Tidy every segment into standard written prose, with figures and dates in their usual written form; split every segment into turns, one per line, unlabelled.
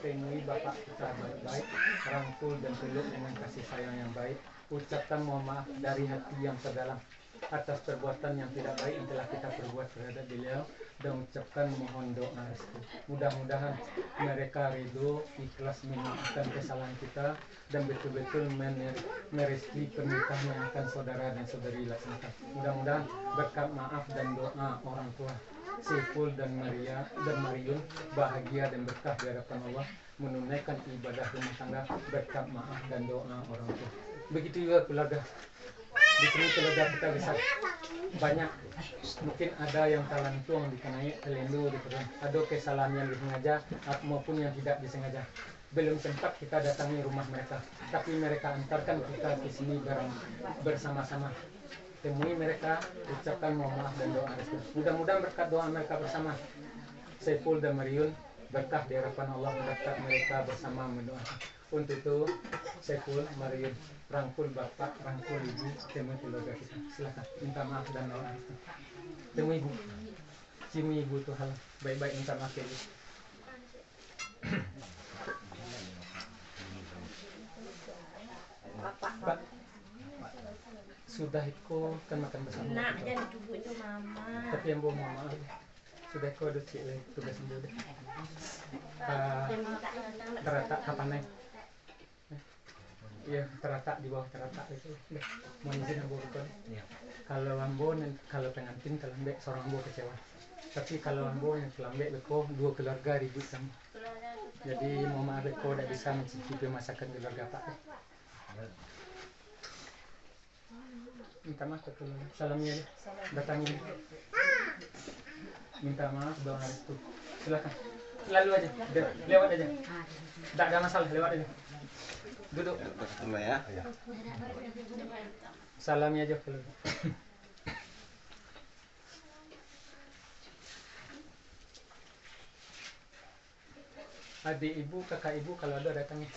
temui bapak kita baik-baik, rangkul dan peluk dengan kasih sayang yang baik. Ucapkan mohon maaf dari hati yang terdalam atas perbuatan yang tidak baik yang telah kita perbuat terhadap beliau, dan ucapkan mohon doa restu. Mudah-mudahan mereka ridho, ikhlas memaafkan kesalahan kita dan betul-betul merestui pernikahan yang akan saudara dan saudari laksanakan. Mudah-mudahan berkat maaf dan doa orang tua Saiful dan Mariun bahagia dan berkah di hadapan Allah menunaikan ibadah rumah tangga berkat maaf dan doa orang tua. Begitu juga keluarga. Di sini keluarga kita bisa banyak, mungkin ada yang talantuang dikenai telendu gitu kan, ada kesalahan yang disengaja maupun yang tidak disengaja. Belum sempat kita datangi rumah mereka, tapi mereka antarkan kita ke sini bersama-sama. Temui mereka, ucapkan mohon maaf dan doa restu. Mudah-mudahan berkat doa mereka bersama Saiful dan Mariun, berkah di hadapan Allah, berkat mereka bersama mendoakan. Untuk itu Saiful, Mariun, rangkul bapak, rangkul ibu, temui keluarga kita. Silakan minta maaf dan doa restu. Temui ibu, cium ibu Tuhan, baik-baik minta maaf ya ibu. Pak, sudah ikut kan makan bersama. Nak jangan duduk itu mama. Tapi yang bawa mama sudah ikut ada cik lagi tugas sembuh deh. Teratak kapan naik? Iya teratak di bawah teratak itu. Deh, mau izin ambo ikut. Kalau ambo kalau pengantin kalau ambek seorang ambo kecewa. Tapi kalau ambo yang kelambek beko dua keluarga ribut sama. Jadi mama beko tidak bisa mencicipi masakan keluarga Pak. Minta maaf ke keluarga. Salamnya deh. Datangnya. Minta maaf doa restu. Silakan. Lalu aja. Lewat aja. Tidak ada masalah, lewat aja. Duduk.
Dulu ya.
Salamnya aja keluarga. Adik ibu, kakak ibu kalau ada datangnya.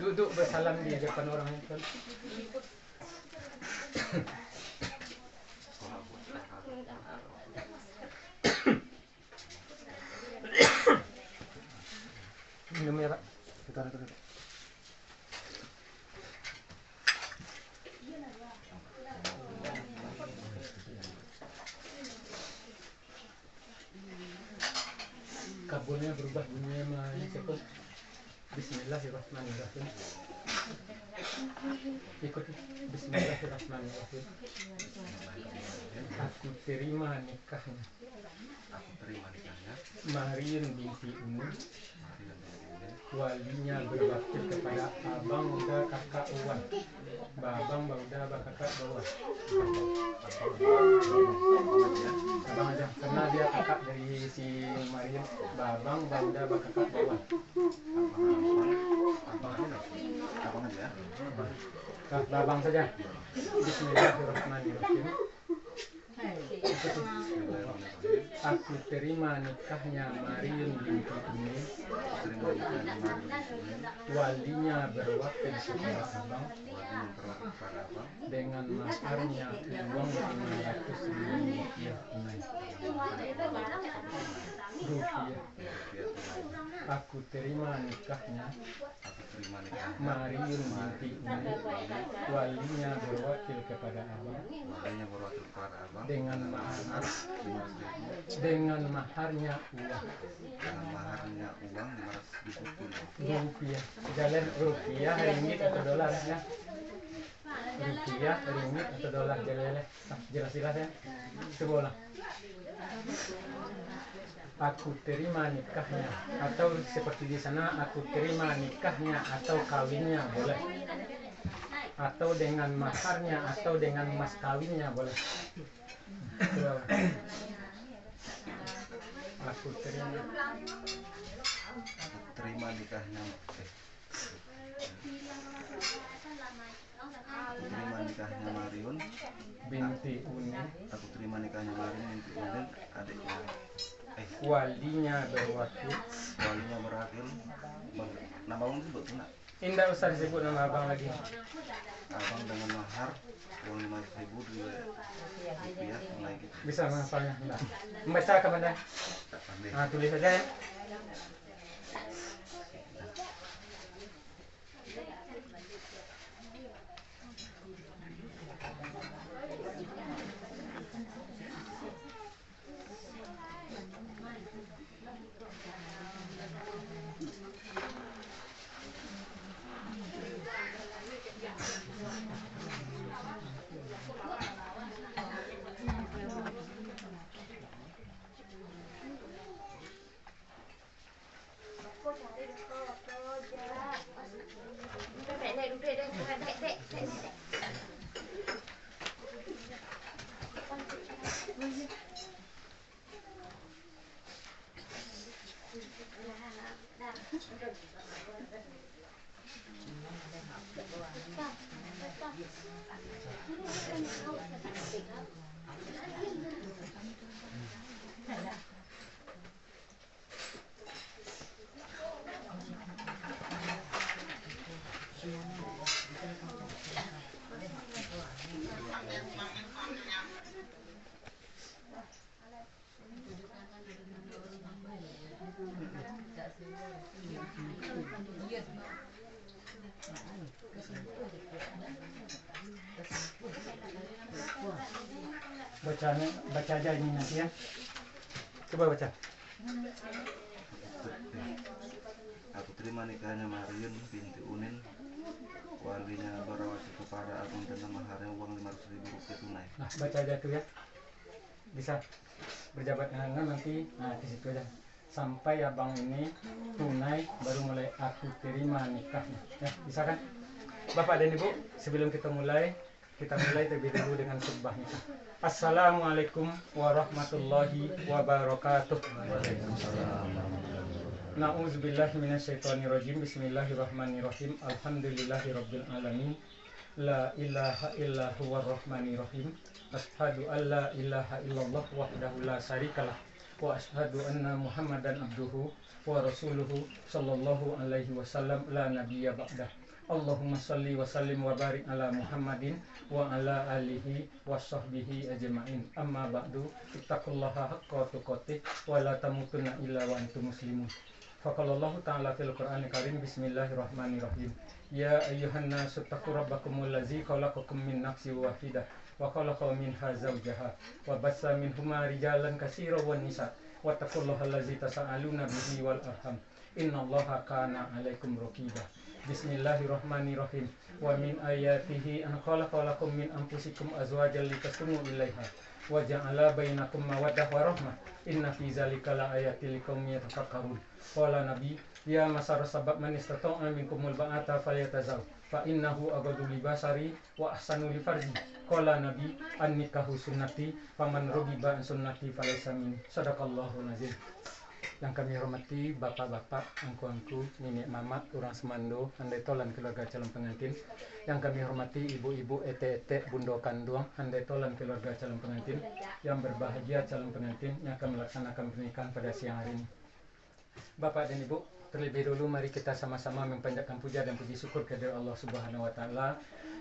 Duduk bersalam di depan orang itu. Minum ya Pak.
Kita.
Kabelnya berubah bunyinya mana cepat. Bismillahirrahmanirrahim. Ikut Bismillahirrahmanirrahim. Aku terima nikahnya. Mariun binti Umi. Walinya berbakti kepada abang udah kakak Uwan. Babang udah kakak Bawa. Abang aja, karena dia kakak dari si Mariun. Babang udah kakak Bawa.
Abang aja.
Babang saja. Bismillahirrahmanirrahim. Aku terima nikahnya Mariun binti Umi. Walinya berwakil kepada abang dengan maharnya uang 500.000 rupiah. Aku terima nikahnya Mariun binti Umi. Walinya berwakil kepada abang dengan maharnya uang. Rupiah. Jalan rupiah, ringgit atau dolar ya. Rupiah, ringgit atau dolar jalan. Jelas-jelas ya. Coba ulang. Aku terima nikahnya, atau seperti di sana aku terima nikahnya atau kawinnya boleh, atau dengan maharnya atau dengan mas kawinnya boleh. Aku
terima nikahnya. Terima nikahnya Mariun
binti Uni.
Aku terima nikahnya Mariun binti Uni, adiknya.
Walinya berwakil.
Nama abang disebut nak?
Indah usah disebut nama abang lagi.
Abang dengan mahar uang 500.000 rupiah mulai gitu.
Bisa menghafalnya? Enggak. Membaca ke mana? Nah, tulis saja ya. Baca aja ini nanti ya. Coba baca.
Aku terima nikahnya Mariun binti Unin. Walinya berawasi kepada Agung dan maharnya uang 500.000 rupiah tunai.
Nah, baca aja tuh ya. Bisa berjabat dengan nanti. Nah, di situ aja. Sampai abang ini tunai baru mulai aku terima nikahnya. Ya, bisa kan? Bapak dan Ibu, sebelum kita mulai terlebih dahulu dengan khutbah nikah. Assalamualaikum warahmatullahi wabarakatuh. Na'udzubillahi minasyaitonirrajim. Bismillahirrahmanirrahim. Alhamdulillahirabbil alamin. La ilaha illa huwar rahmanir rahim. Asyhadu an la ilaha illallah wahdahu la syarikalah wa asyhadu anna Muhammadan abduhu wa rasuluhu sallallahu alaihi wasallam la nabiyya ba'dah. Allahumma salli wa sallim wa barik ala Muhammadin wa ala alihi wa sahbihi ajma'in. Amma ba'du, ittaqullaha haqqa tuqatih wa la tamutunna illa wa antum muslimun. Faqalallahu ta'ala fil Qur'anil Karim. Bismillahirrahmanirrahim. Ya ayyuhan nasu taqu rabbakumul ladzi khalaqakum min nafsin wahidah wa khalaqa minha zawjaha wa bassa minhuma rijalan katsiran wan nisa wattaqullaha allazi tasaaluna bihi wal arham. Innallaha kana 'alaikum raqiba. Bismillahirrahmanirrahim. Wa min ayatihi an khalaqalakum min anfusikum azwajan litaskunu ilaiha wa ja'ala bainakum mawaddah wa rahmah. Inna fi zalika laayatil liqaumin yatafakkarun. Qala nabi ya masar sabab man istata'a minkumul ba'ata falyatazawwaj fa innahu aghaddu libasari wa ahsanu lifarji. Qala nabi an-nikahu sunnati faman raghiba an sunnati falaysa minni. Shadaqallahu azim. Yang kami hormati bapak-bapak, angku-angku, nenek mama, orang semando, handai tolan keluarga calon pengantin. Yang kami hormati ibu-ibu, ete-ete, bundo kanduang, handai tolan keluarga calon pengantin. Yang berbahagia calon pengantin yang akan melaksanakan pernikahan pada siang hari ini. Bapak dan Ibu, terlebih dulu mari kita sama-sama mempanjatkan puja dan puji syukur kepada Allah Subhanahu wa taala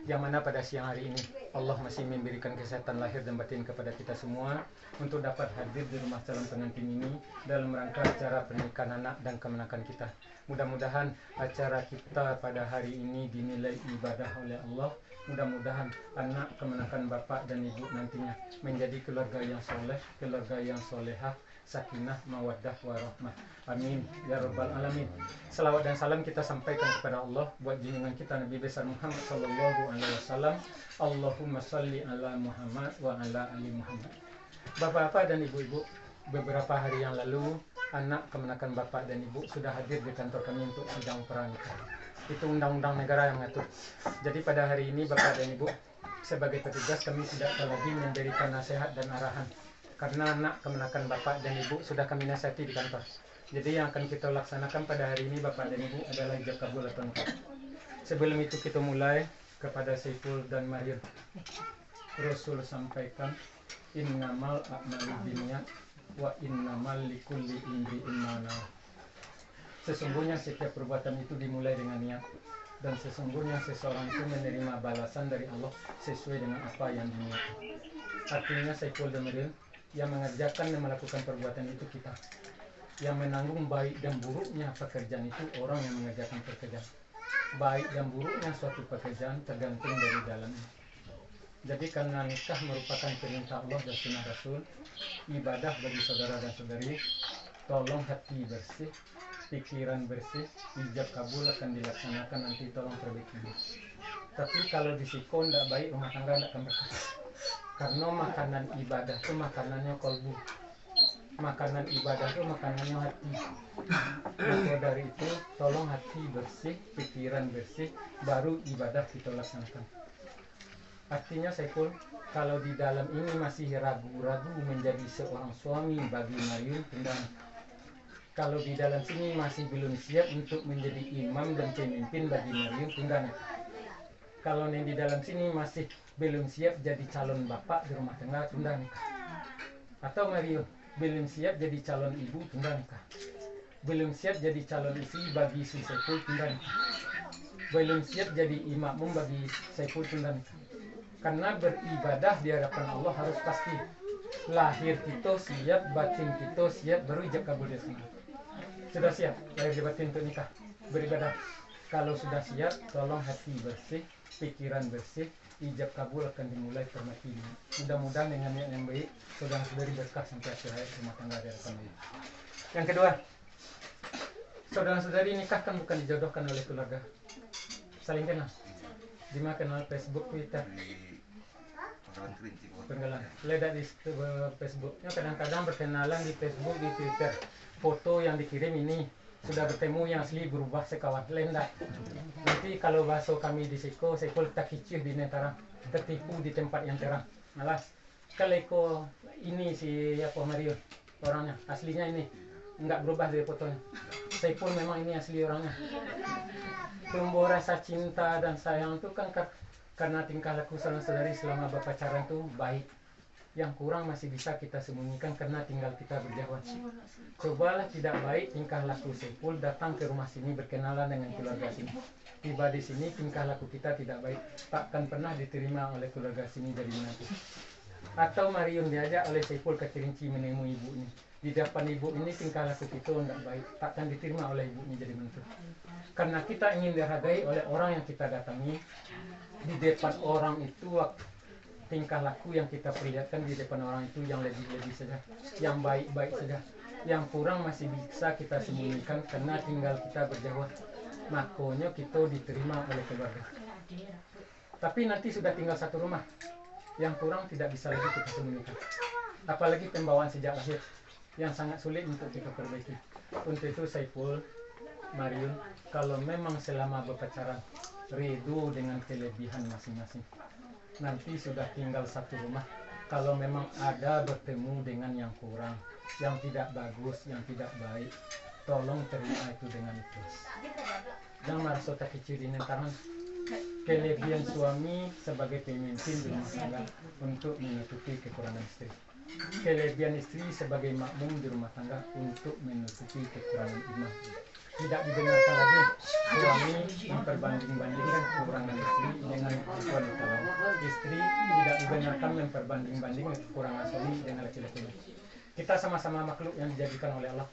yang mana pada siang hari ini Allah masih memberikan kesehatan lahir dan batin kepada kita semua untuk dapat hadir di rumah calon pengantin ini dalam rangka acara pernikahan anak dan kemenakan kita. Mudah-mudahan acara kita pada hari ini dinilai ibadah oleh Allah. Mudah-mudahan anak kemenakan bapak dan ibu nantinya menjadi keluarga yang soleh, keluarga yang solehah, sakinah, mawaddah, warahmah. Amin ya rabbal alamin. Salawat dan salam kita sampaikan kepada Allah buat junjungan kita Nabi besar Muhammad sallallahu alaihi wasallam. Allahumma salli ala Muhammad wa ala ali Muhammad. Bapak-bapak dan ibu-ibu, beberapa hari yang lalu anak kemenakan bapak dan ibu sudah hadir di kantor kami untuk sidang pernikahan. Itu undang-undang negara yang mengatur. Jadi pada hari ini bapak dan ibu, sebagai petugas kami tidak lagi memberikan nasihat dan arahan karena anak kemenakan bapak dan ibu sudah kami nasihati di kantor. Jadi yang akan kita laksanakan pada hari ini bapak dan ibu adalah ijab kabul atau nikah. Sebelum itu kita mulai kepada Saiful dan Mariam. Rasul sampaikan innamal a'malu binniyat wa innamal likulli imri'in ma nawa. Sesungguhnya setiap perbuatan itu dimulai dengan niat dan sesungguhnya seseorang itu menerima balasan dari Allah sesuai dengan apa yang diniatkan. Artinya Saiful dan Mariam, yang mengerjakan dan melakukan perbuatan itu kita. Yang menanggung baik dan buruknya pekerjaan itu orang yang mengerjakan pekerjaan. Baik dan buruknya suatu pekerjaan tergantung dari dalamnya. Jadi karena nikah merupakan perintah Allah dan sunnah Rasul, ibadah bagi saudara dan saudari, tolong hati bersih, pikiran bersih, ijab kabul akan dilaksanakan nanti tolong perbaiki. Tapi kalau disiko tidak baik, rumah tangga tidak akan berkah. Karena makanan ibadah itu makanannya kolbu, makanan ibadah itu makanannya hati. Maka dari itu tolong hati bersih, pikiran bersih, baru ibadah kita laksanakan. Artinya Saiful, kalau di dalam ini masih ragu-ragu menjadi seorang suami bagi Mariam, Kalau di dalam sini masih belum siap untuk menjadi imam dan pemimpin bagi Mariun, tunda nikah. Kalau yang di dalam sini masih belum siap jadi calon bapak di rumah tangga, tunda nikah. Atau Mariun belum siap jadi calon ibu, tunda nikah. Belum siap jadi calon istri bagi si Saiful, tunda nikah. Belum siap jadi imam bagi Saiful, tunda nikah. Karena beribadah di hadapan Allah harus pasti. Lahir kita siap, batin kita siap, baru ijab kabul dia semua. Sudah siap lahir di batin untuk nikah, beribadah. Kalau sudah siap, tolong hati bersih, pikiran bersih, ijab kabul akan dimulai termati. Mudah-mudahan dengan niat yang baik, saudara-saudari berkah sampai akhir hayat rumah tangga di hadapan Allah. Yang kedua, saudara-saudari nikah kan bukan dijodohkan oleh keluarga, saling kenal. Di mana kenal? Facebook, Twitter.
Pangkalan Kerinci.
Penggalan. Ledak di Facebooknya kadang-kadang berkenalan di Facebook, di Twitter. Foto yang dikirim ini sudah bertemu yang asli berubah sekawan lendak. Nanti kalau bahasa kami di Siko, Saiful tak kicih di netara, tertipu di tempat yang terang. Malas. Kalau ini si apa Mario orangnya aslinya ini enggak berubah dari fotonya. Saiful memang ini asli orangnya. Tumbuh rasa cinta dan sayang itu kan karena tingkah laku saudara-saudari selama berpacaran itu baik. Yang kurang masih bisa kita sembunyikan karena tinggal kita berjauhan. Cobalah tidak baik tingkah laku Saiful, datang ke rumah sini berkenalan dengan keluarga sini. Tiba di sini tingkah laku kita tidak baik, takkan pernah diterima oleh keluarga sini jadi menantu. Atau Mariun diajak oleh Saiful ke Kerinci menemui ibu ini. Di depan ibu ini tingkah laku kita tidak baik, takkan diterima oleh ibunya jadi menantu. Karena kita ingin dihargai oleh orang yang kita datangi, di depan orang itu tingkah laku yang kita perlihatkan di depan orang itu yang lebih-lebih saja, yang baik-baik saja. Yang kurang masih bisa kita sembunyikan karena tinggal kita berjauhan. Makanya kita diterima oleh keluarga. Tapi nanti sudah tinggal satu rumah, yang kurang tidak bisa lagi kita sembunyikan. Apalagi pembawaan sejak lahir yang sangat sulit untuk kita perbaiki. Untuk itu Saiful, Mariun, kalau memang selama berpacaran ridho dengan kelebihan masing-masing, nanti sudah tinggal satu rumah. Kalau memang ada bertemu dengan yang kurang, yang tidak bagus, yang tidak baik, tolong terima itu dengan ikhlas. Jangan merasa tak kecil di tangan. Kelebihan suami sebagai pemimpin di rumah tangga untuk menutupi kekurangan istri. Kelebihan istri sebagai makmum di rumah tangga untuk menutupi kekurangan imam. Tidak dibenarkan lagi suami memperbanding-bandingkan kekurangan istri dengan wanita lain. Istri tidak dibenarkan memperbanding-bandingkan kekurangan suami dengan laki-laki. Kita sama-sama makhluk yang dijadikan oleh Allah.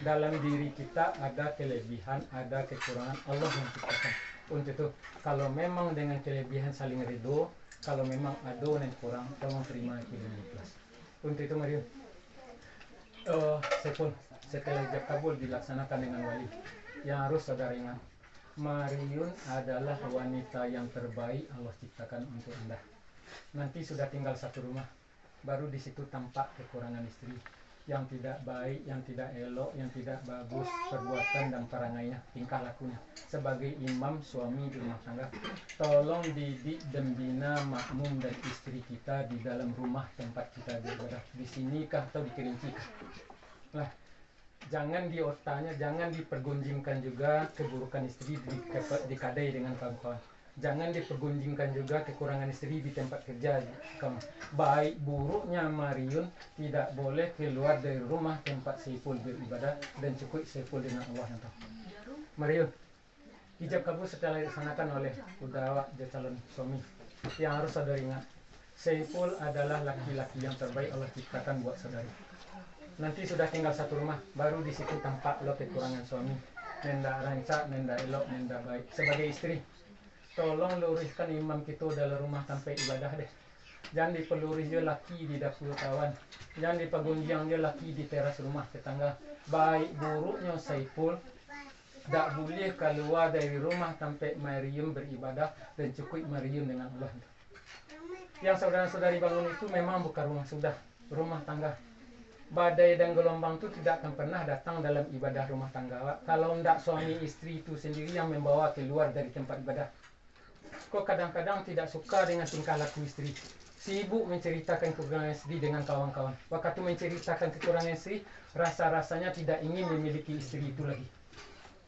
Dalam diri kita ada kelebihan, ada kekurangan, Allah yang ciptakan. Untuk itu, kalau memang dengan kelebihan saling ridho, kalau memang ada yang kurang, tolong terima itu dengan ikhlas. Untuk itu, Mariun, Saiful, setelah ijab kabul dilaksanakan dengan wali, yang harus saudara ingat, Mariun adalah wanita yang terbaik Allah ciptakan untuk Anda. Nanti sudah tinggal satu rumah, baru di situ tampak kekurangan istri yang tidak baik, yang tidak elok, yang tidak bagus perbuatan dan perangainya, tingkah lakunya. Sebagai imam suami di rumah tangga, tolong didik dan bina makmum dan istri kita di dalam rumah tempat kita beribadah. Di sini kah atau di Kerinci kah? Lah, jangan di otaknya, jangan dipergunjingkan juga keburukan istri dikadai dengan kawan-kawan. Jangan dipergunjingkan juga kekurangan istri di tempat kerja. Baik buruknya Mariun tidak boleh keluar dari rumah tempat Saiful beribadah dan cukup Saiful dengan Allah yang tahu. Mariun, ijab kabul setelah dilaksanakan oleh udah calon suami. Yang harus saudari ingat, Saiful adalah laki-laki yang terbaik Allah ciptakan buat saudari. Nanti sudah tinggal satu rumah, baru di situ tampak lo kekurangan suami. Nenda rancak, nenda elok, nenda baik. Sebagai istri, tolong luruskan imam kita dalam rumah sampai ibadah deh. Jangan dipelurus dia laki di dapur kawan. Jangan dipagunjang dia laki di teras rumah tetangga. Baik buruknya Saiful, tak boleh keluar dari rumah sampai Marium beribadah dan cukup Marium dengan Allah. Yang saudara-saudari bangun itu memang bukan rumah sudah, rumah tangga. Badai dan gelombang itu tidak akan pernah datang dalam ibadah rumah tangga. Kalau tidak suami istri itu sendiri yang membawa keluar dari tempat ibadah. Kok kadang-kadang tidak suka dengan tingkah laku istri. Si ibu menceritakan kekurangan istri dengan kawan-kawan. Waktu menceritakan kekurangan istri, rasa-rasanya tidak ingin memiliki istri itu lagi.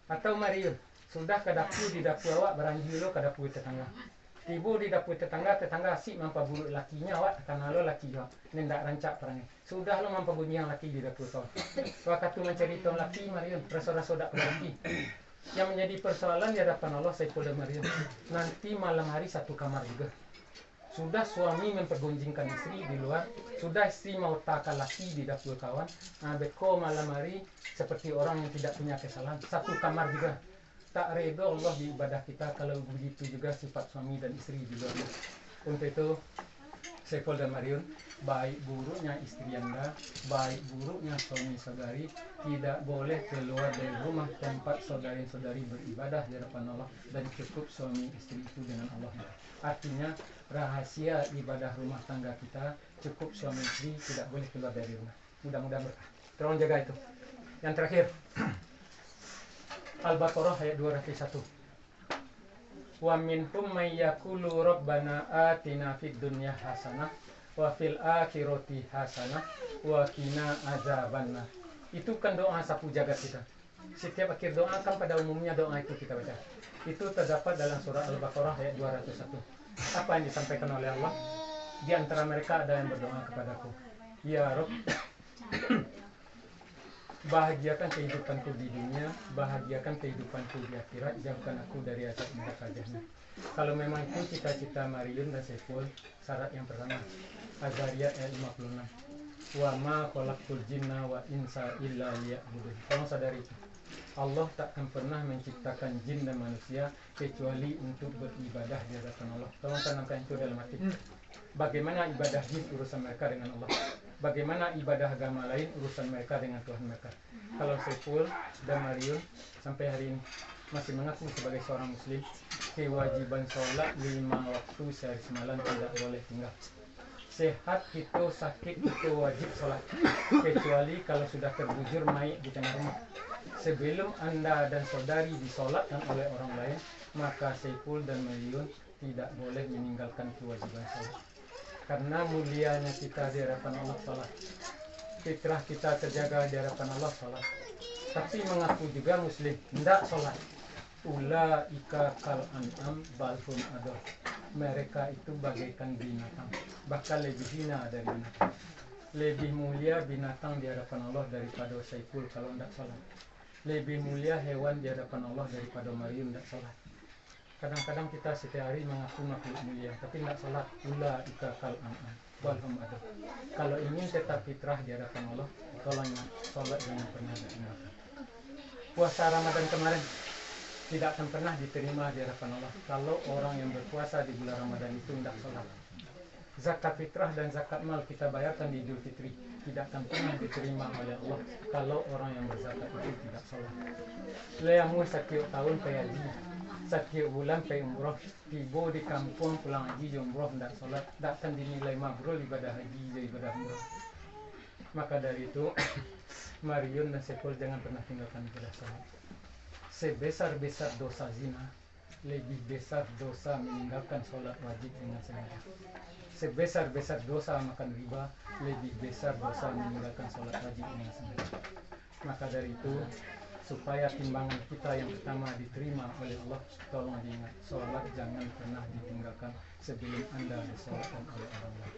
Atau Mariun, sudah ke dapur, di dapur awak beranji dulu ke dapur tetangga. Ibu di dapur tetangga asik mampa buruk lakinya awak, karena lo laki awak. Ini tidak rancak perangnya. Sudah lo mampa bunyi yang laki di dapur kawan. Waktu menceritakan laki Mariun, rasa-rasa tak laki. Yang menjadi persoalan di hadapan Allah Saiful dan Mariun. Nanti malam hari satu kamar juga. Sudah suami mempergunjingkan istri di luar, sudah istri mau takal laki di dapur kawan. Nah, beko malam hari seperti orang yang tidak punya kesalahan, satu kamar juga. Tak redo Allah di ibadah kita kalau begitu juga sifat suami dan istri di luar. Untuk itu Saiful dan Mariun, baik buruknya istri Anda, baik buruknya suami saudari, tidak boleh keluar dari rumah tempat saudari-saudari beribadah di hadapan Allah, dan cukup suami istri itu dengan Allah. Artinya rahasia ibadah rumah tangga kita cukup suami istri, tidak boleh keluar dari rumah. Mudah-mudahan berkah. Tolong jaga itu. Yang terakhir, Al-Baqarah ayat 201. Wa minhum may yaqulu rabbana atina fid dunya hasanah wa fil akhirati hasanah wa qina adzabannar. Itu kan doa sapu jagat kita. Setiap akhir doa kan pada umumnya doa itu kita baca. Itu terdapat dalam surah Al-Baqarah ayat 201. Apa yang disampaikan oleh Allah? Di antara mereka ada yang berdoa kepadaku, ya Rabb, bahagiakan kehidupanku di dunia, bahagiakan kehidupanku di akhirat, jauhkan aku dari azab neraka jahanam. Kalau memang itu cita-cita Mariun dan Saiful, syarat yang pertama, Az-Zariyat ayat 56. Wa ma khalaqtul jinna wa insa illa liya'budun. Tolong sadari itu. Allah takkan pernah menciptakan jin dan manusia kecuali untuk beribadah di hadapan Allah. Tolong tanamkan itu dalam hati. Bagaimana ibadah jin urusan mereka dengan Allah, bagaimana ibadah agama lain urusan mereka dengan Tuhan mereka. Kalau Saiful dan Mariun sampai hari ini masih mengaku sebagai seorang muslim, kewajiban sholat 5 waktu sehari semalam tidak boleh tinggal. Sehat itu, sakit itu wajib sholat, kecuali kalau sudah terbujur mayit di tengah rumah. Sebelum Anda dan saudari disolatkan oleh orang lain, maka Saiful dan Mariun tidak boleh meninggalkan kewajiban sholat. Karena mulianya kita di hadapan Allah sholat, fitrah kita terjaga di hadapan Allah sholat. Tapi mengaku juga muslim, tidak sholat. Ulaika kal an'am balhum ador. Mereka itu bagaikan binatang, bahkan lebih hina dari binatang. Lebih mulia binatang di hadapan Allah daripada Saiful kalau tidak sholat. Lebih mulia hewan di hadapan Allah daripada Mariun tidak sholat. Kadang-kadang kita setiap hari mengaku mulia, tapi tidak sholat. Ulaika kal an'am balhum ador. Kalau ingin tetap fitrah di hadapan Allah, tolong sholat jangan pernah ditinggalkan. Puasa Ramadan kemarin tidak akan pernah diterima di hadapan Allah kalau orang yang berpuasa di bulan Ramadan itu tidak sholat. Zakat fitrah dan zakat mal kita bayarkan di Idul Fitri tidak akan pernah diterima oleh Allah kalau orang yang berzakat itu tidak sholat. Leamu setiap tahun pergi haji, setiap bulan pergi umroh, tiba di kampung pulang haji umroh tidak sholat, tidak akan dinilai mabrur ibadah haji dan ibadah umroh. Maka dari itu Mariun dan Saiful jangan pernah tinggalkan ibadah sholat. Sebesar-besar dosa zina, lebih besar dosa meninggalkan sholat wajib dengan sengaja. Sebesar-besar dosa makan riba, lebih besar dosa meninggalkan sholat wajib dengan sengaja. Maka dari itu, supaya timbangan kita yang pertama diterima oleh Allah, tolong diingat, sholat jangan pernah ditinggalkan sebelum Anda disolatkan oleh orang lain.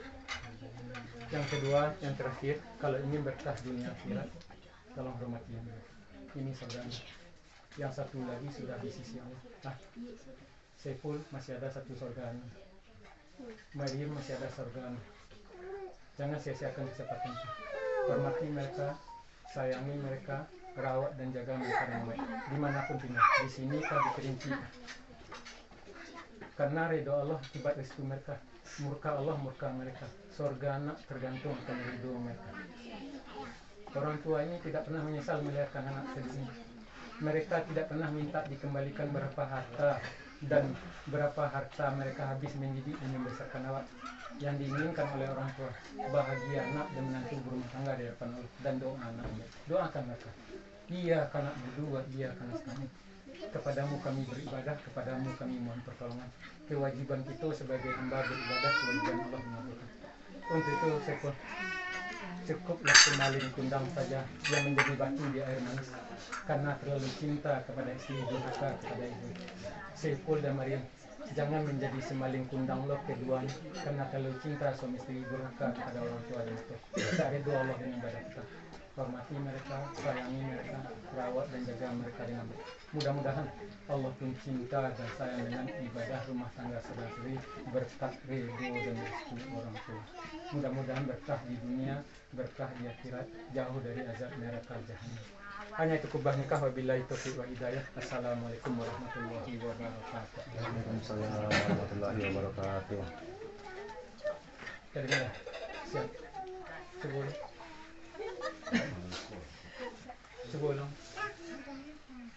Yang kedua, yang terakhir, kalau ingin berkah dunia akhirat, tolong hormati yang ini saudara. Yang satu lagi sudah di sisi Allah. Nah, Saiful masih ada satu surganya, Mariun masih ada surganya. Jangan sia-siakan kesempatan itu. Hormati mereka, sayangi mereka, rawat dan jaga mereka dengan baik dimanapun tinggal, di sini kah, di Kerinci. Karena ridho Allah akibat restu mereka, murka Allah murka mereka. Surga anak tergantung akan ridho mereka. Orang tua ini tidak pernah menyesal melahirkan anak sendiri. Mereka tidak pernah minta dikembalikan berapa harta dan berapa harta mereka habis mendidik dan membesarkan awak. Yang diinginkan oleh orang tua, bahagia anak dan menantu berumah tangga di hadapan Allah dan doa anak. Doakan mereka. Iya karena berdua, iya karena sekali. Kepadamu kami beribadah, kepadamu kami mohon pertolongan. Kewajiban kita sebagai hamba beribadah, kewajiban Allah mengabulkan. Untuk itu cukuplah kemaling kundang saja yang menjadi batu di air manis, karena terlalu cinta kepada istri, durhaka kepada ibu. Saiful dan Maryam, jangan menjadi semaling kundang lo keduanya, karena terlalu cinta suami istri, durhaka kepada orang tua dan itu. Kita ridho Allah dengan ibadah kita. Hormati mereka, sayangi mereka, rawat dan jaga mereka dengan baik. Mudah-mudahan Allah pun cinta dan sayang dengan ibadah rumah tangga saudari, berkah ridho dan rezeki orang tua. Mudah-mudahan berkah di dunia, berkah di akhirat, jauh dari azab neraka jahanam. Hanya itu kubah nikah, wabillahi taufiq wa hidayah. Assalamualaikum warahmatullahi wabarakatuh.
Waalaikumsalam warahmatullahi wabarakatuh.
Dari mana? Siap. Sebelum.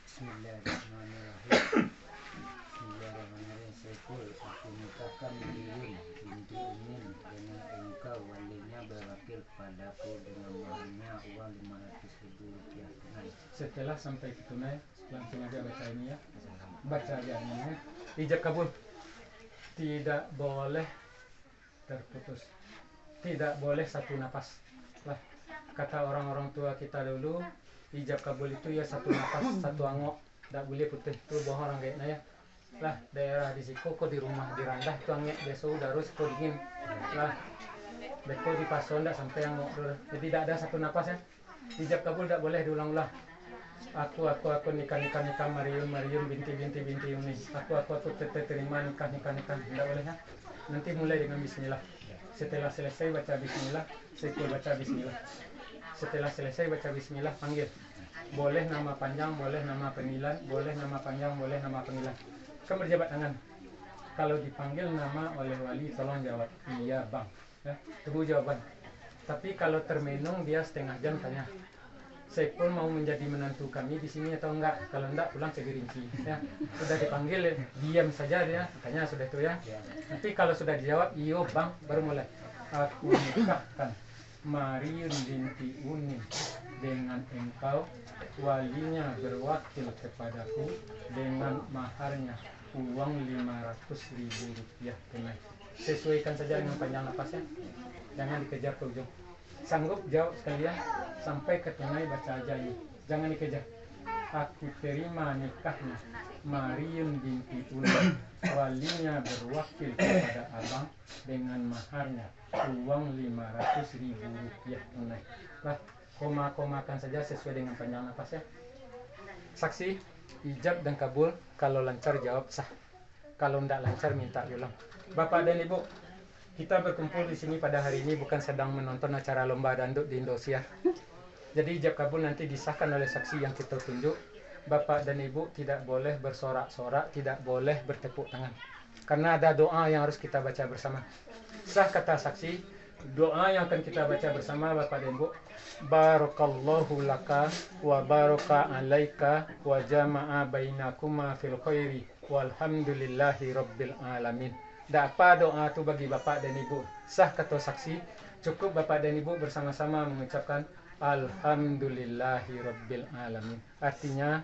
Bismillahirrahmanirrahim. Bismillahirrahmanirrahim. Saiful, aku nikahkan Maryun binti Umin dengan engkau, walinya berwakil padaku dengan maharnya uang 500.000 rupiah tunai.
Setelah sampai ke tunai, langsung aja baca ini ya. Baca aja ini ya. Ijab kabul. Tidak boleh terputus. Tidak boleh satu napas. Lah, kata orang-orang tua kita dulu, ijab kabul itu ya satu napas, satu angok. Tak boleh putus. Itu bohong orang kayaknya ya. Lah, daerah di Siko kok di rumah di Randah itu angek besok udah harus kok dingin. Lah, beko di Pason tak sampai angok. Jadi tidak ada satu napas ya. Ijab kabul tak boleh diulang-ulang. Aku nikah Maryun binti ini. Aku terima nikah. Tidak boleh ya. Nanti mulai dengan bismillah. Setelah selesai baca bismillah, Saiful baca bismillah. Setelah selesai baca bismillah, panggil. Boleh nama panjang, boleh nama panggilan, boleh nama panjang, boleh nama panggilan. Kamu berjabat tangan. Kalau dipanggil nama oleh wali, tolong jawab iya bang. Ya, tunggu jawaban. Tapi kalau termenung dia setengah jam tanya, Saiful mau menjadi menantu kami di sini atau enggak? Kalau enggak pulang ke Gerinci. Ya, sudah dipanggil diam saja dia, tanya sudah itu ya. Nanti kalau sudah dijawab iyo bang, baru mulai. Aku nikahkan Maryun binti Unin dengan engkau, walinya berwakil kepadaku dengan maharnya uang 500.000 rupiah tunai. Sesuaikan saja dengan panjang napasnya, jangan dikejar ke ujung. Sanggup jawab sekalian sampai ke tunai, baca aja ini, jangan dikejar. Aku terima nikahnya Maryun binti Unin, walinya berwakil kepada abang dengan maharnya uang 500.000 rupiah tunai. Lah, koma-komakan saja sesuai dengan panjang nafas ya. Saksi, ijab dan kabul, kalau lancar jawab sah, kalau tidak lancar minta ulang. Bapak dan Ibu, kita berkumpul di sini pada hari ini bukan sedang menonton acara lomba dandut di Indosiar. Jadi ijab kabul nanti disahkan oleh saksi yang kita tunjuk. Bapak dan Ibu tidak boleh bersorak-sorak, tidak boleh bertepuk tangan. Karena ada doa yang harus kita baca bersama. Sah kata saksi, doa yang akan kita baca bersama Bapak dan Ibu. Barakallahu laka wa baraka alaika wa jama'a bainakuma fil khairi walhamdulillahi rabbil alamin. Tak apa doa itu bagi Bapak dan Ibu. Sah kata saksi, cukup Bapak dan Ibu bersama-sama mengucapkan Alhamdulillahi rabbil alamin. Artinya